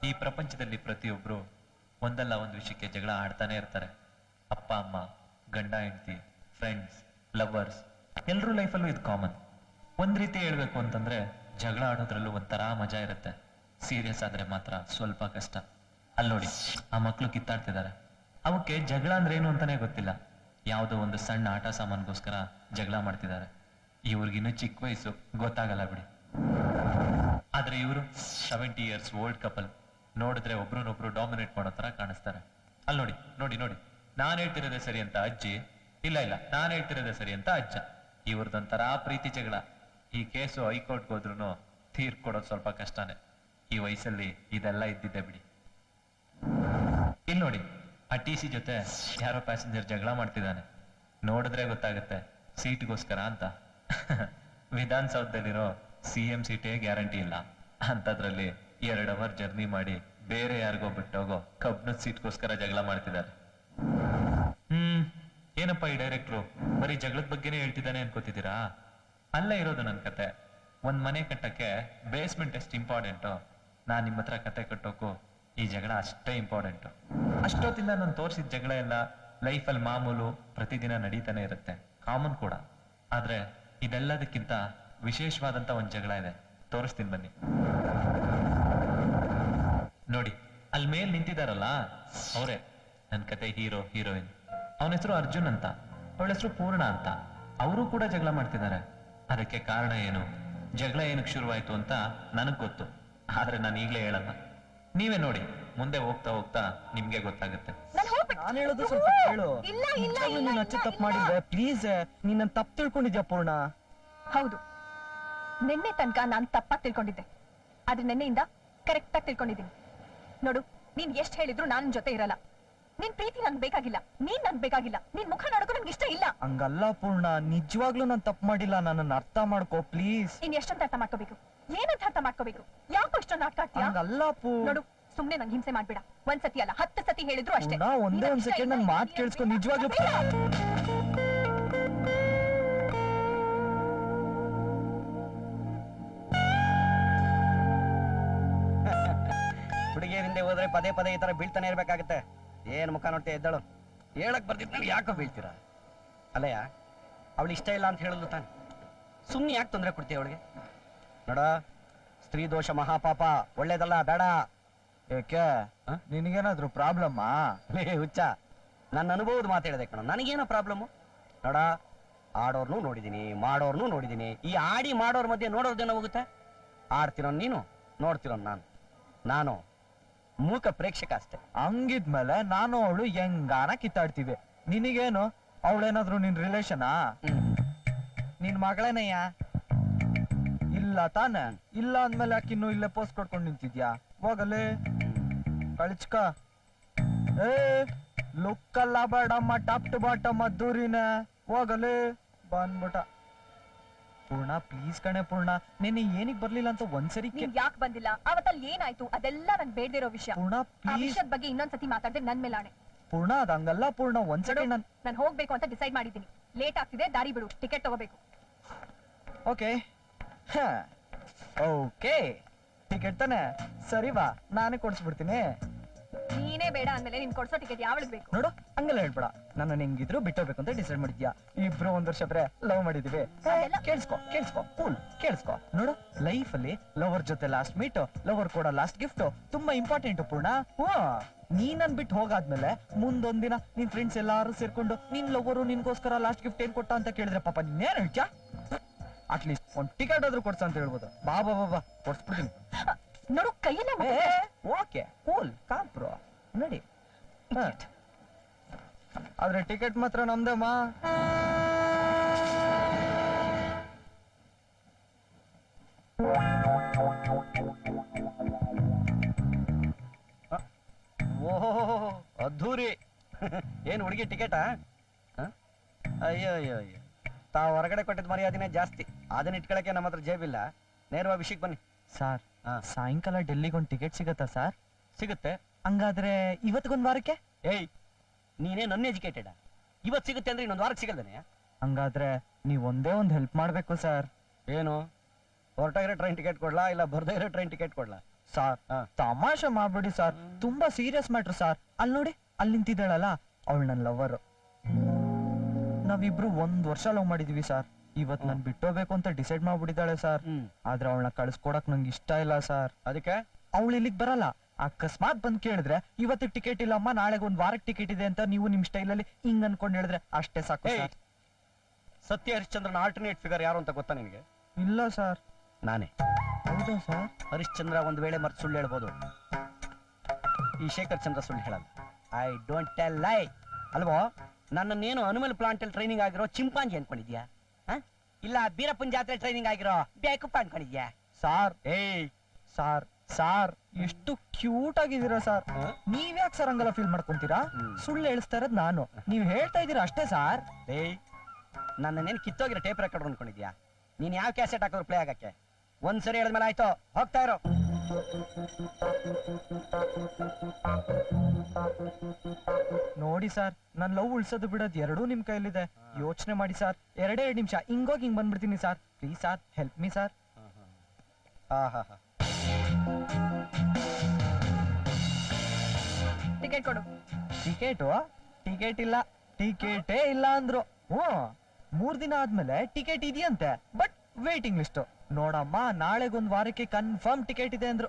ಈ ಪ್ರಪಂಚದಲ್ಲಿ ಪ್ರತಿಯೊಬ್ರು ಒಂದಲ್ಲ ಒಂದು ವಿಷಯಕ್ಕೆ ಜಗಳ ಆಡ್ತಾನೆ ಇರ್ತಾರೆ. ಅಪ್ಪ ಅಮ್ಮ, ಗಂಡ ಹೆಂಡತಿ, ಫ್ರೆಂಡ್ಸ್, ಲವರ್ಸ್, ಎಲ್ರೂ ಲೈಫಲ್ಲೂ ಇದು ಕಾಮನ್. ಒಂದ್ ರೀತಿ ಹೇಳ್ಬೇಕು ಅಂತಂದ್ರೆ ಜಗಳ ಆಡೋದ್ರಲ್ಲೂ ಒಂಥರ ಮಜಾ ಇರುತ್ತೆ. ಸೀರಿಯಸ್ ಆದ್ರೆ ಮಾತ್ರ ಸ್ವಲ್ಪ ಕಷ್ಟ. ಅಲ್ಲಿ ನೋಡಿ, ಆ ಮಕ್ಳು ಕಿತ್ತಾಡ್ತಿದ್ದಾರೆ. ಅವಕ್ಕೆ ಜಗಳ ಅಂದ್ರೆ ಏನು ಅಂತಾನೆ ಗೊತ್ತಿಲ್ಲ. ಯಾವುದೋ ಒಂದು ಸಣ್ಣ ಆಟ ಸಾಮಾನ್ಗೋಸ್ಕರ ಜಗಳ ಮಾಡ್ತಿದ್ದಾರೆ. ಇವ್ರಿಗಿನ್ನೂ ಚಿಕ್ಕ ವಯಸ್ಸು, ಗೊತ್ತಾಗಲ್ಲ ಬಿಡಿ. ಆದ್ರೆ ಇವರು 70 years ಓಲ್ಡ್ ಕಪಲ್. ನೋಡಿದ್ರೆ ಒಬ್ರನ್ನೊಬ್ರು ಡಾಮಿನೇಟ್ ಮಾಡೋ ತರ ಕಾಣಿಸ್ತಾರೆ. ಅಲ್ಲಿ ನೋಡಿ ನೋಡಿ ನೋಡಿ, ನಾನ್ ಹೇಳ್ತಿರೋದೇ ಸರಿ ಅಂತ ಅಜ್ಜಿ, ಇಲ್ಲ ಇಲ್ಲ ನಾನ್ ಹೇಳ್ತಿರೋದೇ ಸರಿ ಅಂತ ಅಜ್ಜ. ಇವ್ರದೊಂಥರ ಪ್ರೀತಿ ಜಗಳ. ಈ ಕೇಸು ಹೈಕೋರ್ಟ್ಗೆ ಹೋದ್ರು ತೀರ್ಪು ಕೊಡೋದು ಸ್ವಲ್ಪ ಕಷ್ಟನೇ. ಈ ವಯಸ್ಸಲ್ಲಿ ಇದೆಲ್ಲ ಇದ್ದಿದ್ದೆ ಬಿಡಿ. ಇಲ್ಲಿ ನೋಡಿ, ಆ TC ಜೊತೆ ಯಾರೋ ಪ್ಯಾಸೆಂಜರ್ ಜಗಳ ಮಾಡ್ತಿದ್ದಾನೆ. ನೋಡಿದ್ರೆ ಗೊತ್ತಾಗುತ್ತೆ ಸೀಟ್ಗೋಸ್ಕರ ಅಂತ. ವಿಧಾನಸೌಧದಲ್ಲಿರೋ CM ಸೀಟೇ ಗ್ಯಾರಂಟಿ ಇಲ್ಲ ಅಂತದ್ರಲ್ಲಿ 2 hour ಜರ್ನಿ ಮಾಡಿ ಬೇರೆ ಯಾರಿಗೋ ಬಿಟ್ಟೋಗೋ ಕಬ್ನದ ಸೀಟ್ಗೋಸ್ಕರ ಜಗಳ ಮಾಡ್ತಿದ್ದಾರೆ. ಏನಪ್ಪ ಈ ಡೈರೆಕ್ಟ್ರು ಬರೀ ಜಗಳದ ಬಗ್ಗೆನೇ ಹೇಳ್ತಿದ್ದಾನೆ ಅನ್ಕೋತಿದ್ದೀರಾ? ಅಲ್ಲೇ ಇರೋದು ನನ್ ಕತೆ. ಒಂದ್ ಮನೆ ಕಟ್ಟಕ್ಕೆ ಬೇಸ್ಮೆಂಟ್ ಎಷ್ಟು ಇಂಪಾರ್ಟೆಂಟು, ನಾನ್ ನಿಮ್ಮ ಹತ್ರ ಕತೆ ಕಟ್ಟೋಕು ಈ ಜಗಳ ಅಷ್ಟೇ ಇಂಪಾರ್ಟೆಂಟು. ಅಷ್ಟೊತ್ತಿಂದ ನಾನು ತೋರಿಸಿದ ಜಗಳ ಎಲ್ಲ ಲೈಫಲ್ಲಿ ಮಾಮೂಲು, ಪ್ರತಿದಿನ ನಡೀತಾನೆ ಇರುತ್ತೆ, ಕಾಮನ್ ಕೂಡ. ಆದ್ರೆ ಇದೆಲ್ಲದಕ್ಕಿಂತ ವಿಶೇಷವಾದಂತ ಒಂದ್ ಜಗಳ ಇದೆ, ತೋರಿಸ್ತೀನಿ ಬನ್ನಿ. ನೋಡಿ, ಅಲ್ಲಿ ಮೇಲ್ ನಿಂತಿದಾರಲ್ಲ ಅವರೇ ನನ್ ಕತೆ ಹೀರೋ ಹೀರೋಯಿನ್. ಅವನ ಹೆಸರು ಅರ್ಜುನ್ ಅಂತ, ಅವಳ ಹೆಸರು ಪೂರ್ಣ ಅಂತ. ಅವರು ಕೂಡ ಜಗಳ ಮಾಡ್ತಿದ್ದಾರೆ. ಅದಕ್ಕೆ ಕಾರಣ ಏನು, ಜಗಳ ಏನಕ್ಕೆ ಶುರುವಾಯ್ತು ಅಂತ ನನಗ್ ಗೊತ್ತು. ಆದ್ರೆ ನಾನು ಈಗ್ಲೇ ಹೇಳಲ್ಲ, ನೀವೇ ನೋಡಿ. ಮುಂದೆ ಹೋಗ್ತಾ ಹೋಗ್ತಾ ನಿಮ್ಗೆ ಗೊತ್ತಾಗುತ್ತೆ. ನಾನು ಹೇಳೋದು ಸ್ವಲ್ಪ ಹೇಳು. ನೀನ್ ಅಚ್ಚ ತಪ್ಪು ಮಾಡಿದ್ದೆ, ಪ್ಲೀಸ್. ನೀನ್ ತಪ್ಪು ತಿಳ್ಕೊಂಡಿದ್ಯಾ ಪೂರ್ಣ? ಹೌದು, ನಿನ್ನೆ ತನಕ ನಾನ್ ತಪ್ಪಾಗಿ ತಿಳ್ಕೊಂಡಿದ್ದೆ. ಆದ್ರೆ ನಿನ್ನೆಯಿಂದ ಕರೆಕ್ಟ್ ಆಗಿ ತಿಳ್ಕೊಂಡಿದ್ದೀನಿ. ನೋಡು, ನೀನ್ ಎಷ್ಟ್ ಹೇಳಿದ್ರು ನಾನ್ ಜೊತೆ ಇರಲ್ಲ. ನಿನ್ ಪ್ರೀತಿ ನನ್ಗೆ ಬೇಕಾಗಿಲ್ಲ, ನೀನ್ ನನ್ಗೆ ಬೇಕಾಗಿಲ್ಲ, ನಿನ್ ಮುಖ ನೋಡೋಕು ನನ್ಗೆ ಇಷ್ಟ ಇಲ್ಲ. ಹಂಗಲ್ಲ ಪೂರ್ಣ, ನಿಜವಾಗ್ಲೂ ನಾನ್ ತಪ್ಪು ಮಾಡಿಲ್ಲ, ನನ್ನನ್ನು ಅರ್ಥ ಮಾಡ್ಕೋ ಪ್ಲೀಸ್. ನೀನ್ ಎಷ್ಟೊಂತ ಅರ್ಥ ಮಾಡ್ಕೋಬೇಕು, ಏನಂತ ಅರ್ಥ ಮಾಡ್ಕೋಬೇಕು? ಯಾಕೋ ಇಷ್ಟೊಂದು ನಾಟಕ ಆಡ್ತೀಯಾ? ಹಂಗಲ್ಲ ನೋಡು, ಸುಮ್ನೆ ನಂಗೆ ಹಿಂಸೆ ಮಾಡ್ಬೇಡ. 1 ಸತಿ ಅಲ್ಲ 10 ಸತಿ ಹೇಳಿದ್ರು ಅಷ್ಟೇ. ಒಂದೇ ಒಂದ್ ಸೆಕೆಂಡ್ ನನ್ ಮಾತು ಕೇಳಿಸ್ಕೊ. ನಿಜವಾಗ್ಲೂ ಹುಡುಗಿಯರಿಂದ ಹೋದ್ರೆ ಪದೇ ಪದೇ ಈ ತರ ಬೀಳ್ತಾನೆ ಇರ್ಬೇಕಾಗತ್ತೆ. ಏನ್ ಮುಖ ನೋಡ್ತಾ ಇದ್ದಾಳು? ಹೇಳಕ್ ಬರ್ತಿದ್ನಲ್ಲಿ ಯಾಕೋ ಬೀಳ್ತೀರಾ? ಅಲ್ಲಯ್ಯ, ಅವಳು ಇಷ್ಟ ಇಲ್ಲ ಅಂತ ಹೇಳಿದ್ಲು ತಾನೆ, ಸುಮ್ಮನೆ ಯಾಕೆ ತೊಂದರೆ ಕೊಡ್ತೀಯ ಅವಳಿಗೆ? ನೋಡ, ಸ್ತ್ರೀ ದೋಷ ಮಹಾಪಾಪ, ಒಳ್ಳೇದಲ್ಲ, ಬೇಡ. ಏಕೆ, ನಿನಗೇನಾದ್ರು ಪ್ರಾಬ್ಲಮ್ಮಾ? ಹುಚ್ಚ, ನನ್ನ ಅನುಭವದ ಮಾತಾಡಿದೆ ಕಣ. ನನಗೇನೋ ಪ್ರಾಬ್ಲಮ್ಮು? ನೋಡ, ಆಡೋರ್ನು ನೋಡಿದೀನಿ, ಮಾಡೋರ್ನು ನೋಡಿದೀನಿ. ಈ ಆಡಿ ಮಾಡೋರ್ ಮಧ್ಯೆ ನೋಡೋರ್ದೇನೋ ಹೋಗುತ್ತೆ? ಆಡ್ತಿರೋ ನೀನು, ನೋಡ್ತಿರೋ ನಾನು ಮೂಕ ಪ್ರೇಕ್ಷಕ ಅಷ್ಟೇ. ಹಂಗಿದ್ಮೇಲೆ ನಾನು ಅವಳು ಹೆಂಗಾನ ಕಿತ್ತಾಡ್ತೀವಿ. ನಿನಗೇನು, ಅವಳೇನಾದ್ರು ನಿನ್ ರಿಲೇಷನಾ? ನಿನ್ ಮಗಳೇನಯ್ಯ? ಇಲ್ಲ ತಾನೆ? ಇಲ್ಲ ಅಂದ್ಮೇಲೆ ಯಾಕಿನ್ನು ಇಲ್ಲೇ ಪೋಸ್ಟ್ ಕೊಡ್ಕೊಂಡು ನಿಂತಿದ್ಯಾ? ಹೋಗಲೇ ಕಳಿಸ್ಕ. ಏ ಲುಕ್ಕಲ್ಲ ಬೇಡಮ್ಮ, ಟಾಪ್ ಟು ಬಾಟಮ್ ದೂರಿನ. ಹೋಗಲೇ ಬಂದ್ಬಿಟ. ಪೂರ್ಣ ಪ್ಲೀಸ್ ಕಣೆ ಪೂರ್ಣ, ನೆನೆ ಏನಿಗೆ ಬರ್ಲಿಲ್ಲ ಅಂತ ಒಂದ್ಸರಿ ಯಾಕೆ ಬಂದಿಲ್ಲ? ಅವತ್ತಲ್ಲಿ ಏನಾಯ್ತು ಅದೆಲ್ಲ ನಂಗೆ ಬೇಡದಿರೋ ವಿಷಯ. ಪೂರ್ಣ ಪ್ಲೀಸ್, ವಿಷಯದ ಬಗ್ಗೆ ಇನ್ನೊಂದ್ಸತಿ ಮಾತಾಡಿದ್ರೆ ನನ್ ಮೇಲೆ ಆಣೆ. ಪೂರ್ಣ ಅದಂಗಲ್ಲ ಪೂರ್ಣ, ಒಂದ್ಸರಿ ನಾನು ಹೋಗ್ಬೇಕು ಅಂತ ಡಿಸೈಡ್ ಮಾಡಿದ್ದೀನಿ. ಲೇಟ್ ಆಗ್ತಿದೆ, ದಾರಿ ಬಿಡು, ಟಿಕೆಟ್ ತಗೋಬೇಕು. ಓಕೆ ಓಕೆ, ಟಿಕೆಟ್ ತಾನೆ? ಸರಿ ಬಾ, ನಾನೇ ಕೊಡ್ಸ್ಬಿಡ್ತೀನಿ. ನೀನೇ ಬೇಡ ಅಂದ್ಮೇಲೆ ನೀನ್ ಕೊಡ್ಸೋ ಟಿಕೆಟ್ ಯಾವಳಿಗೆ ಬೇಕು? ನೋಡು, ಹಂಗೆಲ್ಲ ಹೇಳ್ಬೇಡ. ನನ್ನ ಹೆಂಗಿದ್ರು ಬಿಟ್ಟೋಗ್ಬೇಕು ಅಂತ ಡಿಸೈಡ್ ಮಾಡಿದ್ಯಾ. ಇಬ್ರು 1 ವರ್ಷ ಬರೇ ಲವ್ ಮಾಡಿದೀವಿ. ಕೇಳಿಸ್ಕೊ ಕೂಲ್, ಕೇಳಿಸ್ಕೊ. ನೋಡು, ಲೈಫ್ ಅಲ್ಲಿ ಲವರ್ ಜೊತೆ ಲಾಸ್ಟ್ ಮೀಟ್, ಲವರ್ ಕೂಡ ಲಾಸ್ಟ್ ಗಿಫ್ಟ್ ತುಂಬಾ ಇಂಪಾರ್ಟೆಂಟ್ ಪೂರ್ಣ. ನೀನ್ ನನ್ ಬಿಟ್ಟು ಹೋಗಾದ್ಮೇಲೆ ಮುಂದೊಂದಿನ ನಿನ್ ಫ್ರೆಂಡ್ಸ್ ಎಲ್ಲಾರು ಸೇರ್ಕೊಂಡು ನಿನ್ ಲವರು ನಿನ್ಗೋಸ್ಕರ ಲಾಸ್ಟ್ ಗಿಫ್ಟ್ ಏನ್ ಕೊಟ್ಟ ಅಂತ ಕೇಳಿದ್ರೆ ಪಾಪ ನೀನೇನ್ ಹೇಳ್ತ್ಯಾ? ಅಟ್ಲೀಸ್ಟ್ ಒಂದ್ ಟಿಕೆಟ್ ಆದ್ರೂ ಕೊಡ್ಸ ಅಂತ ಹೇಳ್ಬೋದು. ಬಾ ಕೊಡ್ಸ್ಬಿಡ್ತೀನಿ. ನೋಡು, ಕೈಯಲ್ಲ. ಓಕೆ ಕೂಲ್, ಕಾಂಪ್ರೋ ನಡಿ. ಆದ್ರೆ ಟಿಕೆಟ್ ಮಾತ್ರ ನಮ್ದಮ್ಮ. ಓಹೋ, ಅದ್ಧೂರಿ. ಏನ್ ಹುಡುಗಿ ಟಿಕೆಟಾ? ಅಯ್ಯೋ ಅಯ್ಯೋ ಅಯ್ಯೋ, ತಾವು ಹೊರಗಡೆ ಕೊಟ್ಟಿದ್ ಮರ್ಯಾದಿನೇ ಜಾಸ್ತಿ. ಅದನ್ನ ಇಟ್ಕೊಳಕ್ಕೆ ನಮ್ಮ ಹತ್ರ ಜೇಬಿಲ್ಲ. ನೇರವಾಗಿ ವಿಷಯಕ್ಕೆ ಬನ್ನಿ. ಸಾರ್, ಸಾಯಂಕಾಲ ಡೆಲ್ಲಿಗೊಂದು ಟಿಕೆಟ್ ಸಿಗತ್ತಾ ಸಾರ್? ಸಿಗುತ್ತೆ. ಹಂಗಾದ್ರೆ ಇವತ್ತಿಗೊಂದು ವಾರಕ್ಕೆ? ಏಯ್, ನೀನೇ ನನ್ ಎಜುಕೇಟೆಡ್. ಇವತ್ತು ಸಿಗುತ್ತೆ ಅಂದ್ರೆ ಇನ್ನೊಂದು ವಾರಕ್ಕೆ ಸಿಗಲ್ದೇನೆ? ಹಂಗಾದ್ರೆ ನೀವ್ ಒಂದೇ ಒಂದು ಹೆಲ್ಪ್ ಮಾಡ್ಬೇಕು ಸರ್. ಏನು? ಹೊರಟಾಗಿರೋ ಟ್ರೈನ್ ಟಿಕೆಟ್ ಕೊಡ್ಲಾ, ಇಲ್ಲ ಬರ್ದೇ ಇರೋ ಟ್ರೈನ್ ಟಿಕೆಟ್ ಕೊಡ್ಲಾ? ಸಾರ್ ಹಾ. ತಮಾಷೆ ಮಾಡ್ಬೇಡಿ ಸರ್, ತುಂಬಾ ಸೀರಿಯಸ್ ಮ್ಯಾಟ್ರ್ ಸರ್. ಅಲ್ಲಿ ನೋಡಿ, ಅಲ್ಲಿ ನಿಂತಿದ್ದಾಳಲ್ಲ, ಅವಳು ನನ್ನ ಲವರ್. ನಾವಿಬ್ರು 1 ವರ್ಷ ಲವ್ ಮಾಡಿದೀವಿ ಸರ್. ಇವತ್ ನನ್ ಬಿಟ್ಟೋಗ್ಬೇಕು ಅಂತ ಡಿಸೈಡ್ ಮಾಡ್ಬಿಟ್ಟಿದ್ದಾಳೆ ಸರ್. ಆದ್ರೆ ಅವಳನ್ನ ಕಳ್ಸ್ಕೊಡಕ್ ನಂಗೆ ಇಷ್ಟ ಇಲ್ಲ ಸರ್. ಅದಕ್ಕೆ ಅವಳು ಇಲ್ಲಿಗೆ ಬರಲ್ಲ. ಅಕಸ್ಮಾತ್ ಬಂದ್ ಕೇಳಿದ್ರೆ ಇವತ್ತಿಗೆ ಟಿಕೆಟ್ ಇಲ್ಲಮ್ಮ, ನಾಳೆಗೆ 1 ವಾರಕ್ಕೆ ಟಿಕೆಟ್ ಇದೆ ಅಂತ ನೀವು ನಿಮ್ ಸ್ಟೈಲಲ್ಲಿ ಹಿಂಗ್ ಅನ್ಕೊಂಡ್ ಹೇಳಿದ್ರೆ ಅಷ್ಟೇ ಸಾಕು ಸರ್. ಸತ್ಯ ಹರಿಶ್ಚಂದ್ರನ ಆಲ್ಟರ್ನೇಟ್ ಫಿಗರ್ ಯಾರು ಅಂತ ಗೊತ್ತಾ ನಿನಗೆ? ಇಲ್ಲ ಸರ್. ನಾನೇ. ಹೌದಾ ಸರ್? ಹರಿಶ್ಚಂದ್ರ ಒಂದ್ ವೇಳೆ ಮರ್ತು ಸುಳ್ಳು ಹೇಳ್ಬೋದು, ಈ ಶೇಖರ್ ಚಂದ್ರ ಸುಳ್ಳು ಹೇಳಲ್ಲ. I don't tell lie. ಅಲ್ವೋ, ನನ್ನನ್ನೇನು ಅನಿಮಲ್ ಪ್ಲಾಂಟ್ ಅಲ್ಲಿ ಟ್ರೈನಿಂಗ್ ಆಗಿರೋ ಚಿಂಪಾಂಜಿ ಅನ್ಕೊಂಡಿದ್ಯಾ? ಇಲ್ಲ ಬೀರಪ್ಪನ್ ಜಾತ್ರೆ ಟ್ರೈನಿಂಗ್ ಆಗಿರೋ ಬೇಕಪ್ಪ ಅನ್ಕೊಂಡಿದ್ಯಾ? ಸಾರ್ ಸಾರ್ ಸಾರ್ ಎಷ್ಟು ಕ್ಯೂಟ್ ಆಗಿದ್ದೀರಾ ಸರ್. ನೀವ್ಯಾಕೆ ಸರ್ ಹಂಗೆಲ್ಲ ಫೀಲ್ ಮಾಡ್ಕೊಂತೀರಾ? ಸುಳ್ಳು ಹೇಳಿಸ್ತಾ ಇರೋದ್ ನಾನು, ನೀವ್ ಹೇಳ್ತಾ ಇದೀರಾ ಅಷ್ಟೇ ಸಾರ್. ನನ್ನೇನು ಕಿತ್ತೋಗಿರೋ ಟೇಪ್ ರೆಕಾರ್ಡ್ ಅನ್ಕೊಂಡಿದ್ಯಾ? ನೀನ್ ಯಾವ ಕ್ಯಾಸೆಟ್ ಹಾಕೋರು ಪ್ಲೇ ಆಗಕ್ಕೆ? ಒಂದ್ಸರಿ ಹೇಳಿದ್ಮೇಲೆ ಆಯ್ತು, ಹೋಗ್ತಾ ಇರೋ. ನೋಡಿ ಸರ್, ನನ್ ಲವ್ ಉಳ್ಸೋದು ಬಿಡೋದು ಎರಡೂ ನಿಮ್ ಕೈಲಿದೆ. ಯೋಚನೆ ಮಾಡಿ ಸರ್. 2 ನಿಮಿಷ ಹಿಂಗೋಗಿ ಹಿಂಗ್ ಬಂದ್ಬಿಡ್ತೀನಿ sir. Please sir, help me sir. Ticket ಕೊಡು. ಟಿಕೆಟ್ ಇಲ್ಲ, ಟಿಕೆಟೇ ಇಲ್ಲ ಅಂದ್ರು. 3 ದಿನ ಆದ್ಮೇಲೆ ಟಿಕೆಟ್ ಇದೆಯಂತೆ, ಬಟ್ ವೇಟಿಂಗ್ ಲಿಸ್ಟ್. ನೋಡಮ್ಮ, ನಾಳೆಗೊಂದ್ ವಾರಕ್ಕೆ ಕನ್ಫರ್ಮ್ ಟಿಕೆಟ್ ಇದೆ ಅಂದ್ರು.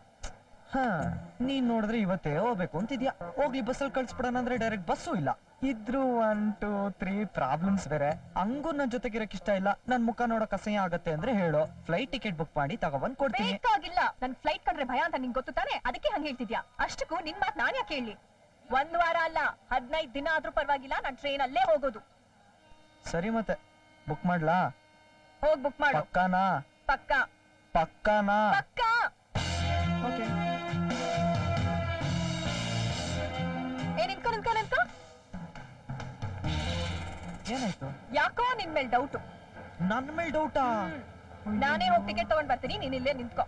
ನೀನ್ ನೋಡಿದ್ರೆ ಇವತ್ತೇ ಹೋಗ್ಬೇಕು ಅಂತಿದ್ಯಾ. ಹೋಗ್ಲಿ ಬಸ್ಸಲ್ಲಿ ಕಳ್ಸ್ಬಿಡೋಣ ಅಂದ್ರೆ ಡೈರೆಕ್ಟ್ ಬಸ್ಸು ಇಲ್ಲ. ಇದ್ರು 1 2 3 ಪ್ರಾಬ್ಲಮ್ಸ್ ಬೇರೆ. ಹಂಗೂ ನನ್ ಜೊತೆಗಿರಕ್ ಇಷ್ಟ ಇಲ್ಲ. ನನ್ ಮುಖ ನೋಡಕ್ ಅಸಹ್ಯ ಆಗತ್ತೆ ಅಂದ್ರೆ ಹೇಳು, ಫ್ಲೈಟ್ ಟಿಕೆಟ್ ಬುಕ್ ಮಾಡಿ ತಗೊಬಂದ್ ಕೊಡ್ತೀನಿ. ಬೇಕಾಗಿಲ್ಲ. ನನ್ ಫ್ಲೈಟ್ ಕಂಡ್ರೆ ಭಯ ಅಂತ ನಿಂಗೆ ಗೊತ್ತು ತಾನೆ, ಅದಕ್ಕೆ ಹಂಗ ಹೇಳ್ತಿದ್ಯಾ. ಅಷ್ಟಕ್ಕೂ ನಿನ್ ಮಾತ್ ನಾನ್ ಯಾಕೆ ಹೇಳಿ? 1 ವಾರ ಅಲ್ಲ, 15 ದಿನ ಆದ್ರೂ ಪರವಾಗಿಲ್ಲ, ನಾನ್ ಟ್ರೈನ್ ಅಲ್ಲೇ ಹೋಗೋದು. ಸರಿ, ಮತ್ತೆ ಬುಕ್ ಮಾಡ್ಲಾ? ಹೋಗ್ ಬುಕ್ ಮಾಡು. ಪಕ್ಕಾನಾ? ಪಕ್ಕ. ಪಕ್ಕಾನಾ? ಪಕ್ಕ. ಓಕೆ. ನಿಂತ್ಕೊ ನಿಂತ್ಕೊ ನಿಂತ್ಕೊ. ಏನಾಯ್ತು? ಯಾಕೋ ನಿನ್ ಮೇಲ್ ಡೌಟು. ನನ್ನ ಮೇಲೆ ಡೌಟಾ? ನಾನೇ ಹೋಗಿ ಟಿಕೆಟ್ ತಗೊಂಡ್ ಬರ್ತೀನಿ, ನೀನ್ ಇಲ್ಲೇ ನಿಂತ್ಕೊ.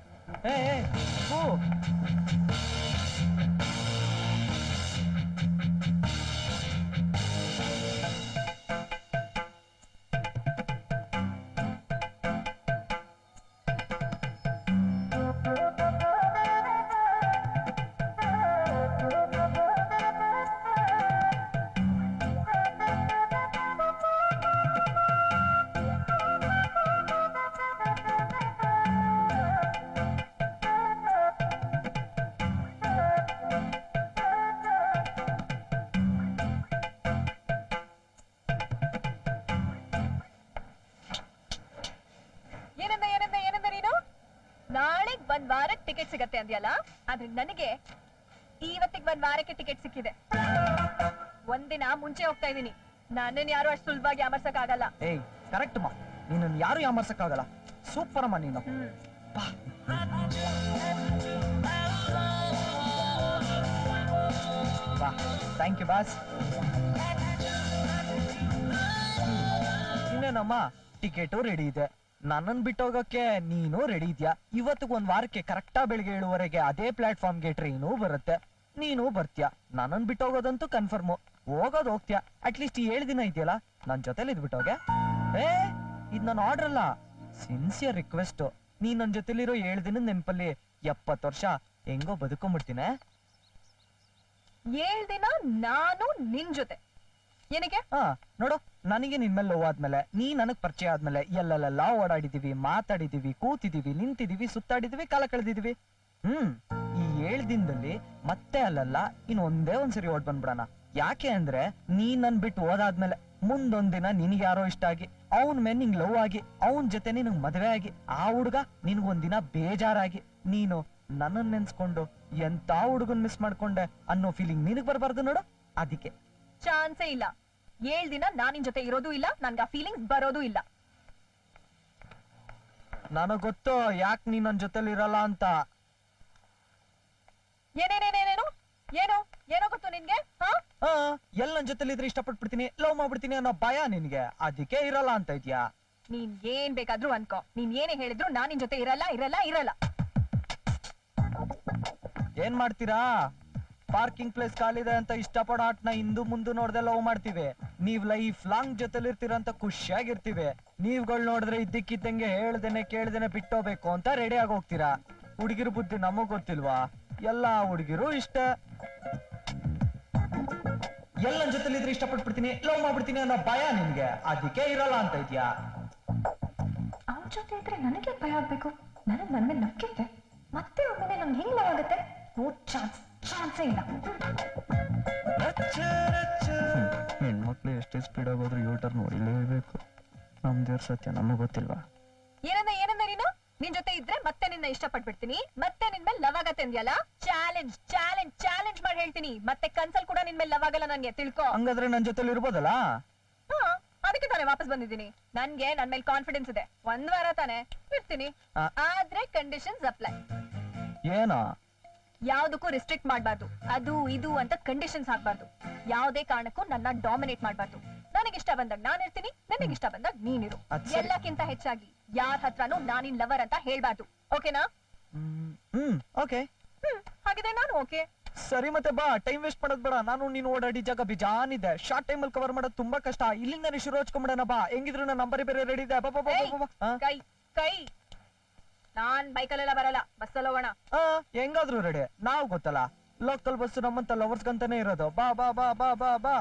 ನಾಳೆಗ್ 1 ವಾರಕ್ಕೆ ಟಿಕೆಟ್ ಸಿಗತ್ತೆ ಅಂದ್ಯಲ್ಲ, ಆದ್ರೆ ನನಗೆ ಇವತ್ತಿಗೆ 1 ವಾರಕ್ಕೆ ಟಿಕೆಟ್ ಸಿಕ್ಕಿದೆ. 1 ದಿನ ಮುಂಚೆ ಹೋಗ್ತಾ ಇದೀನಿ. ನನ್ನನ್ ಯಾರು ಅಷ್ಟು ಸುಲಭವಾಗಿ ಯಾಮರ್ಸಕ್ ಆಗಲ್ಲ. ಕರೆಕ್ಟ್ ಮಾ, ನೀನನ್ನು ಯಾರು ಯಾಮರ್ಸಕ್ ಆಗಲ್ಲ. ಸೂಪರ್ ಅಮ್ಮ ನೀನು. Thank you boss. ಇನ್ನೇನಮ್ಮ, ಟಿಕೆಟು ರೆಡಿ ಇದೆ. ನನ್ನನ್ ಬಿಟ್ಟೋಗಕ್ಕೆ ನೀನು ರೆಡಿ ಇದ್ಯಾ. ಇವತ್ತಿಗೆ 1 ವಾರಕ್ಕೆ ಕರೆಕ್ಟಾ ಬೆಳಿಗ್ಗೆ 7:30ಗೆ ಅದೇ ಪ್ಲಾಟ್ಫಾರ್ಮ್ಗೆ ಟ್ರೈನು ಬರುತ್ತೆ. ನೀನು ಬರ್ತೀಯ. ನನ್ನನ್ ಬಿಟ್ಟೋಗೋದಂತೂ ಕನ್ಫರ್ಮು. ಹೋಗೋದು ಹೋಗ್ತೀಯ. ಅಟ್ಲೀಸ್ಟ್ ಈ 7 ದಿನ ಇದೆಯಲ್ಲ, ನನ್ ಜೊತೆಲಿ ಇದ್ಬಿಟ್ಟೋಗೆ. ಇದ್ ನನ್ನ ಆರ್ಡರ್ ಅಲ್ಲ, ಸಿನ್ಸಿಯರ್ ರಿಕ್ವೆಸ್ಟ್. ನೀನ್ ನನ್ ಜೊತೆಲಿರೋ 7 ದಿನದ ನೆನಪಲ್ಲಿ 70 ವರ್ಷ ಹೆಂಗೋ ಬದುಕೊಂಡ್ಬಿಡ್ತೀನಿ. 7 ದಿನ ನಾನು ನಿನ್ ಜೊತೆ ಏನಕ್ಕೆ? ನೋಡು, ನನಗೆ ನಿನ್ ಮೇಲೆ ಲವ್ ಆದ್ಮೇಲೆ, ನೀ ನನಗ್ ಪರಿಚಯ ಆದ್ಮೇಲೆ ಎಲ್ಲೆಲ್ಲ ಓಡಾಡಿದೀವಿ, ಮಾತಾಡಿದೀವಿ, ಕೂತಿದೀವಿ, ನಿಂತಿದೀವಿ, ಸುತ್ತಾಡಿದೀವಿ, ಕಾಲ ಕಳೆದಿದೀವಿ. ಈ 7 ದಿನದಲ್ಲಿ ಮತ್ತೆ ಅಲ್ಲಲ್ಲ ಇನ್ ಒಂದೇ ಒಂದ್ಸರಿ ಓಡ್ ಬಂದ್ಬಿಡೋಣ. ಯಾಕೆ ಅಂದ್ರೆ ನೀ ನನ್ ಬಿಟ್ಟು ಹೋದಾದ್ಮೇಲೆ ಮುಂದೊಂದ್ ದಿನ ನಿನ್ಗೆ ಯಾರೋ ಇಷ್ಟ ಆಗಿ, ಅವನ್ ಮೇಲೆ ನಿಂಗ್ ಲವ್ ಆಗಿ, ಅವನ್ ಜೊತೆ ನಿನಗ್ ಮದ್ವೆ ಆಗಿ, ಆ ಹುಡ್ಗ ನಿನ್ಗೊಂದಿನ ಬೇಜಾರಾಗಿ, ನೀನು ನನ್ನ ನೆನ್ಸ್ಕೊಂಡು ಎಂತ ಹುಡುಗನ್ ಮಿಸ್ ಮಾಡ್ಕೊಂಡೆ ಅನ್ನೋ ಫೀಲಿಂಗ್ ನಿನಗ್ ಬರ್ಬಾರ್ದು ನೋಡು. ಅದಕ್ಕೆ ಚಾನ್ಸೇ ಇಲ್ಲ. 7 ದಿನ ನಾನ್ ನಿನ್ ಜೊತೆ ಇರೋದು ಇಲ್ಲ, ನನ್ಗೆ ಆ ಫೀಲಿಂಗ್ಸ್ ಬರೋದು ಇಲ್ಲ. ನನಗ್ ಗೊತ್ತು ಯಾಕೆ ನೀನ್ ನನ್ ಜೊತೆಲಿ ಇರಲ್ಲ ಅಂತ. ಏನೇನೇನೇನೇನು ಏನು ಏನೋ ಗೊತ್ತು ನಿನ್ಗೆ? ಎಲ್ಲ ನನ್ ಜೊತೆಲಿ ಇದ್ರೆ ಇಷ್ಟಪಟ್ಬಿಡ್ತೀನಿ, ಲವ್ ಮಾಡ್ಬಿಡ್ತೀನಿ ಅನ್ನೋ ಭಯ ನಿನ್ಗೆ, ಅದಕ್ಕೆ ಇರಲ್ಲ ಅಂತ ಇದ್ಯಾ? ನೀನ್ ಏನ್ ಬೇಕಾದ್ರೂ ಅನ್ಕೋ, ನೀನ್ ಏನೇ ಹೇಳಿದ್ರು ನಾನ್ ನಿನ್ ಜೊತೆ ಇರಲ್ಲ ಇರಲ್ಲ ಇರಲ್ಲ. ಏನ್ ಮಾಡ್ತೀರಾ? ಪಾರ್ಕಿಂಗ್ ಪ್ಲೇಸ್ ಖಾಲಿದೆ ಅಂತ ಇಷ್ಟಪಡೋ ಆಟ್ನ ಹಿಂದು ಮುಂದೆ ನೋಡ್ದೆ ಲವ್ ಮಾಡ್ತೀವಿ. ನೀವ್ ಲೈಫ್ ಲಾಂಗ್ ಜೊತೆಲಿ ಇರ್ತೀರ ಅಂತ ಖುಷಿಯಾಗಿರ್ತೀವಿ. ನೀವ್ಗಳು ನೋಡಿದ್ರೆ ಇದ್ದಕ್ಕಿದ್ದಂಗೆ ಹೇಳ್ದೇನೆ ಕೇಳ್ದೇನೆ ಬಿಟ್ಟೋಗ್ಬೇಕು ಅಂತ ರೆಡಿ ಆಗಿ ಹೋಗ್ತೀರಾ. ಹುಡುಗಿರ ಬುದ್ಧಿ ನಮಗ್ ಗೊತ್ತಿಲ್ವಾ? ಎಲ್ಲಾ ಹುಡುಗಿರು ಇಷ್ಟ. ಎಲ್ಲ ನನ್ ಜೊತೆಲಿ ಇದ್ರೆ ಇಷ್ಟಪಟ್ಬಿಡ್ತೀನಿ, ಲವ್ ಮಾಡ್ಬಿಡ್ತೀನಿ ಅನ್ನೋ ಭಯ ನಿನ್ಗೆ, ಅದಕ್ಕೆ ಇರಲ್ಲ ಅಂತ ಇದ್ಯಾ? ಅವನ ಜೊತೆ ಇದ್ರೆ ನನಗೆ ಭಯ ಆಗ್ಬೇಕು? ನನಗ್ ನನ್ ಮೇಲೆ ನಂಬಿಕೆ ಇದೆ. ಮತ್ತೆ ಒಮ್ಮೆಲೆ ನಮ್ಗೆ ಹೆಂಗ್ ಲವ್ ಆಗುತ್ತೆ? ನೋ ಚಾನ್ಸ್, ಚಾನ್ಸೇ ಇಲ್ಲ. ಹೆಣ್ಮಕ್ಳು ಎಷ್ಟೇ ಸ್ಪೀಡ್ ಆಗೋದ್ರು ಯೂಟರ್ ನೋಡಿಲೇಬೇಕು. ನಮ್ದೇವ್ರ ಸತ್ಯ ನಮಗ್ ಗೊತ್ತಿಲ್ವಾ? ಏನಂದ ನೀನು? ನಿನ್ ಜೊತೆ ಇದ್ರೆ ಮತ್ತೆ ನಿನ್ನ ಇಷ್ಟಪಟ್ಬಿಡ್ತೀನಿ, ಮತ್ತೆ ನಿನ್ ಮೇಲೆ ಲವ್ ಆಗತ್ತೆ ಅಂದ್ಯಲ್ಲ? ಚಾಲೆಂಜ್ ಚಾಲೆಂಜ್ ಚಾಲೆಂಜ್ ಮಾಡಿ ಹೇಳ್ತೀನಿ, ಮತ್ತೆ ಕನ್ಸಲ್ ಕೂಡ ನಿನ್ ಮೇಲೆ ಲವ್ ಆಗಲ್ಲ ನನ್ಗೆ, ತಿಳ್ಕೊ. ಹಂಗಾದ್ರೆ ನನ್ ಜೊತೆಲಿ ಇರ್ಬೋದಲ್ಲ? ಹಾ, ಅದಕ್ಕೆ ತಾನೇ ವಾಪಸ್ ಬಂದಿದ್ದೀನಿ. ನನ್ಗೆ ನನ್ ಮೇಲೆ ಕಾನ್ಫಿಡೆನ್ಸ್ ಇದೆ. 1 ವಾರ ತಾನೇ ಇರ್ತೀನಿ, ಆದ್ರೆ ಕಂಡೀಷನ್ಸ್ ಅಪ್ಲೈ. ಏನೋ? ಯಾವ್ದಕ್ಕೂ ರಿಸ್ಟ್ರಿಕ್ಟ್ ಮಾಡ್ಬಾರ್ದು, ಅದು ಇದು ಅಂತ ಕಂಡೀಷನ್ಸ್ ಹಾಕ್ಬಾರ್ದು. ಯಾವ್ದೇ ಕಾರಣಕ್ಕೂ ನನ್ನ ಡಾಮಿನೇಟ್ ಮಾಡ್ಬಾರ್ದು. ನನಗಿಷ್ಟ ಬಂದಾಗ ನಾನ್ ಇರ್ತೀನಿ, ನನಗಿಷ್ಟ ಬಂದಾಗ ನೀನಿರು. ಎಲ್ಲಕ್ಕಿಂತ ಹೆಚ್ಚಾಗಿ ಯಾರ ಹತ್ರನೂ ನಾನಿನ್ ಲವರ್ ಅಂತ ಹೇಳ್ಬಾರ್ದು. ಓಕೆನಾ? ಓಕೆ. ಹಾಗಿದ್ರೆ ನಾನು ಓಕೆ. ಸರಿ, ಮತ್ತೆ ಬಾ, ಟೈಮ್ ವೇಸ್ಟ್ ಮಾಡೋದ್ ಬೇಡ. ನಾನು ನೀನು ಓಡಾಡಿ ಜಾಗ ಬಿಜಾನಿದೆ, ಶಾರ್ಟ್ ಟೈಮ್ ಅಲ್ಲಿ ಕವರ್ ಮಾಡೋದು ತುಂಬಾ ಕಷ್ಟ. ಇಲ್ಲಿಂದ ಶುರು ಹಚ್ಕೊಂಡ್ಬಿಡೋಣ ಬಾ. ಹೆಂಗಿದ್ರು ನನ್ನ ನಂಬರ್ ಬೇರೆ ರೆಡಿ ಇದೆ. ಕೈ ಕೈ ನಾನ್ ಬೈಕಲ್ಲೆಲ್ಲ ಬರಲ್ಲ, ಬಸ್ಸಲ್ಲಿ ಹೋಗೋಣ. ಹೆಂಗಾದ್ರು ರೆಡಿ. ನಾವು ಗೊತ್ತಲ್ಲ, ಲೋಕಲ್ ಬಸ್ ನಮ್ಮಂತ ಲವರ್ಸ್ ಗಂತಾನೆ ಇರೋದು. ಬಾ ಬಾ ಬಾ ಬಾ ಬಾ ಬಾ.